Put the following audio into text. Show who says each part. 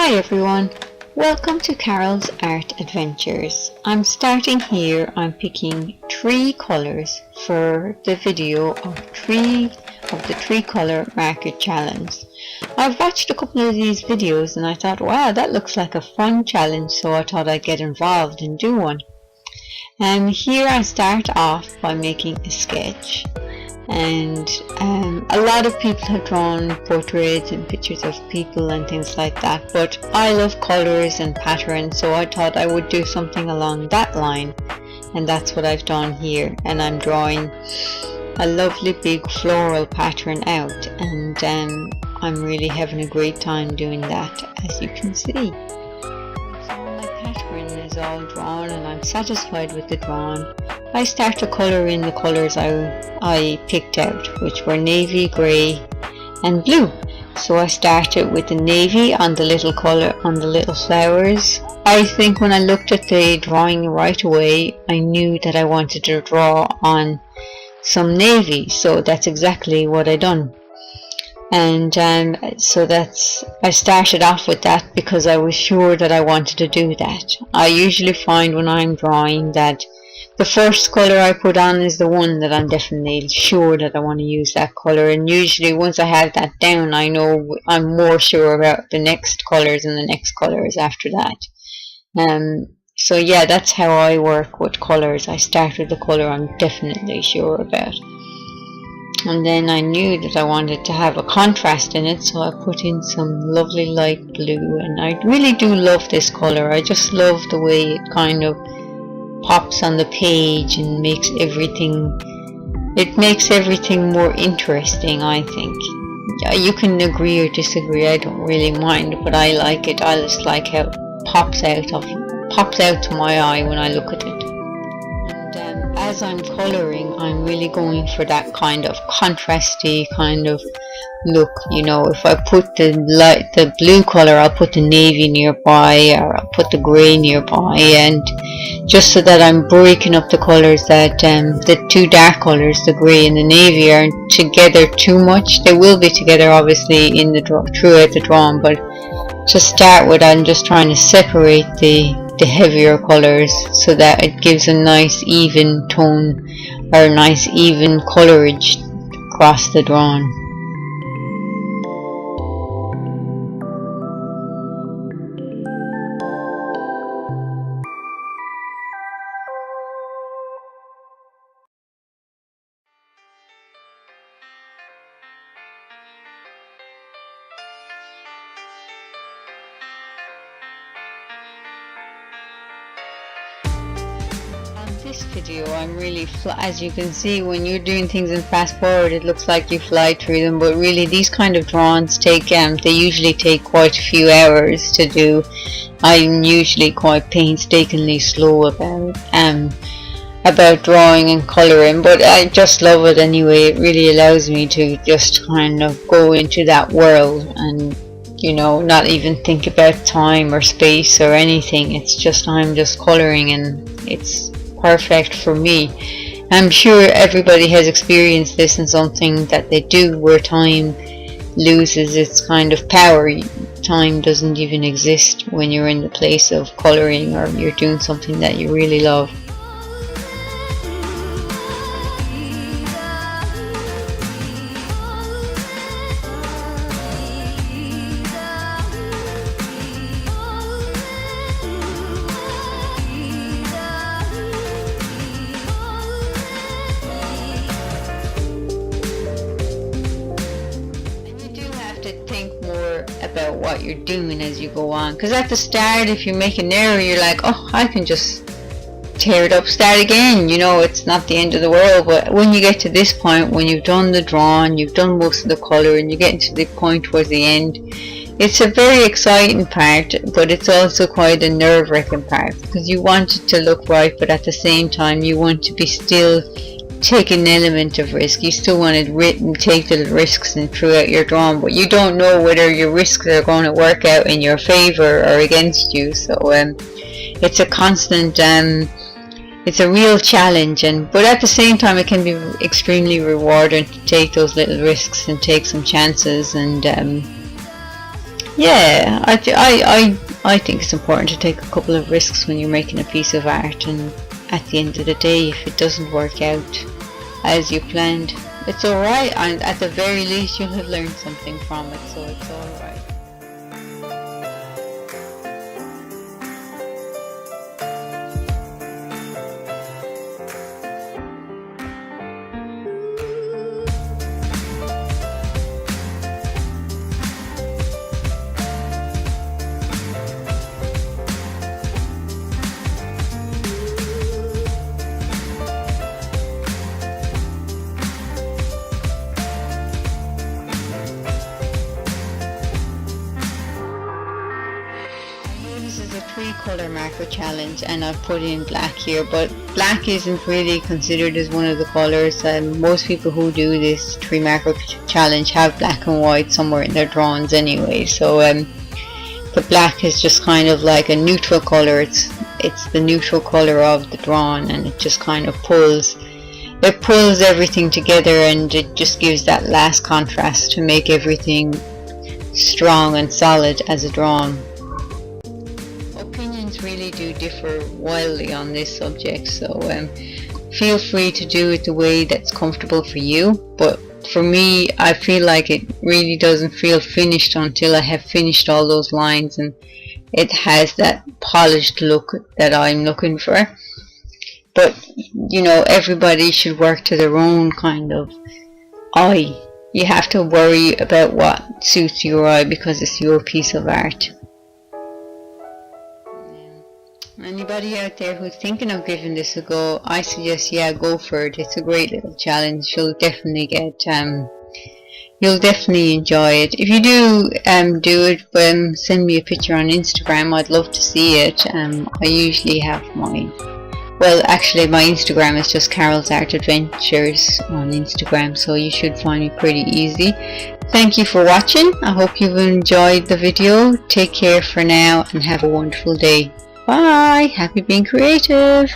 Speaker 1: Hi everyone, welcome to Karol's Art Adventures. I'm starting here. I'm picking 3 colours for the video of the 3 colour marker challenge. I've watched a couple of these videos and I thought, wow, that looks like a fun challenge, so I thought I'd get involved and do one. And here I start off by making a sketch. And a lot of people have drawn portraits and pictures of people and things like that, but I love colours and patterns, so I thought I would do something along that line, and that's what I've done here. And I'm drawing a lovely big floral pattern out, and I'm really having a great time doing that, as you can see. Is all drawn and I'm satisfied with the drawn. I start to colour in the colours I picked out, which were navy, grey and blue. So I started with the navy on the little colour on the little flowers. I think when I looked at the drawing right away, I knew that I wanted to draw on some navy, so that's exactly what I done. And so I started off with that because I was sure that I wanted to do that. I usually find when I'm drawing that the first colour I put on is the one that I'm definitely sure that I want to use that colour, and usually once I have that down, I know I'm more sure about the next colours and the next colours after that. So yeah, that's how I work with colours. I start with the colour I'm definitely sure about. And then I knew that I wanted to have a contrast in it, so I put in some lovely light blue, and I really do love this colour. I just love the way it kind of pops on the page and makes everything more interesting, I think. You can agree or disagree, I don't really mind, but I like it. I just like how it pops out to my eye when I look at it. As I'm colouring, I'm really going for that kind of contrasty kind of look. You know, if I put the blue colour, I'll put the navy nearby, or I'll put the grey nearby, and just so that I'm breaking up the colours, that the 2 dark colours, the grey and the navy, aren't together too much. They will be together obviously throughout the drawing, but to start with, I'm just trying to separate the heavier colours so that it gives a nice even tone, or a nice even colourage across the drawing. This video I'm really as you can see, when you're doing things in fast forward, it looks like you fly through them, but really these kind of drawings take they usually take quite a few hours to do. I'm usually quite painstakingly slow about drawing and colouring, but I just love it anyway. It really allows me to just kind of go into that world and, you know, not even think about time or space or anything. It's just, I'm just colouring, and it's perfect for me. I'm sure everybody has experienced this in something that they do, where time loses its kind of power. Time doesn't even exist when you're in the place of colouring, or you're doing something that you really love. Think more about what you're doing as you go on, because at the start, if you make an error, you're like, oh, I can just tear it up, start again, you know, it's not the end of the world. But when you get to this point, when you've done the drawing, you've done most of the colour, and you get to the point towards the end, it's a very exciting part, but it's also quite a nerve-wracking part, because you want it to look right, but at the same time you want to be still take an element of risk. You still want to take the risks and throughout your drawing, but you don't know whether your risks are going to work out in your favour or against you. So it's a constant, it's a real challenge, but at the same time it can be extremely rewarding to take those little risks and take some chances, and Yeah, I think it's important to take a couple of risks when you're making a piece of art, and at the end of the day, if it doesn't work out as you planned, it's alright, and at the very least you'll have learned something from it, so it's alright. This is a 3-color marker challenge, and I've put in black here, but black isn't really considered as one of the colors. Most people who do this 3 marker challenge have black and white somewhere in their drawings anyway, so the black is just kind of like a neutral color. It's the neutral color of the drawing, and it just kind of pulls everything together, and it just gives that last contrast to make everything strong and solid as a drawing. Opinions really do differ wildly on this subject, so feel free to do it the way that's comfortable for you, but for me, I feel like it really doesn't feel finished until I have finished all those lines and it has that polished look that I'm looking for. But you know, everybody should work to their own kind of eye. You have to worry about what suits your eye because it's your piece of art. Anybody out there who's thinking of giving this a go, I suggest, yeah, go for it. It's a great little challenge. You'll definitely you'll definitely enjoy it. If you do it, send me a picture on Instagram. I'd love to see it. I usually have actually my Instagram is just Karol's Art Adventures on Instagram, so you should find me pretty easy. Thank you for watching. I hope you've enjoyed the video. Take care for now and have a wonderful day. Bye! Happy being creative!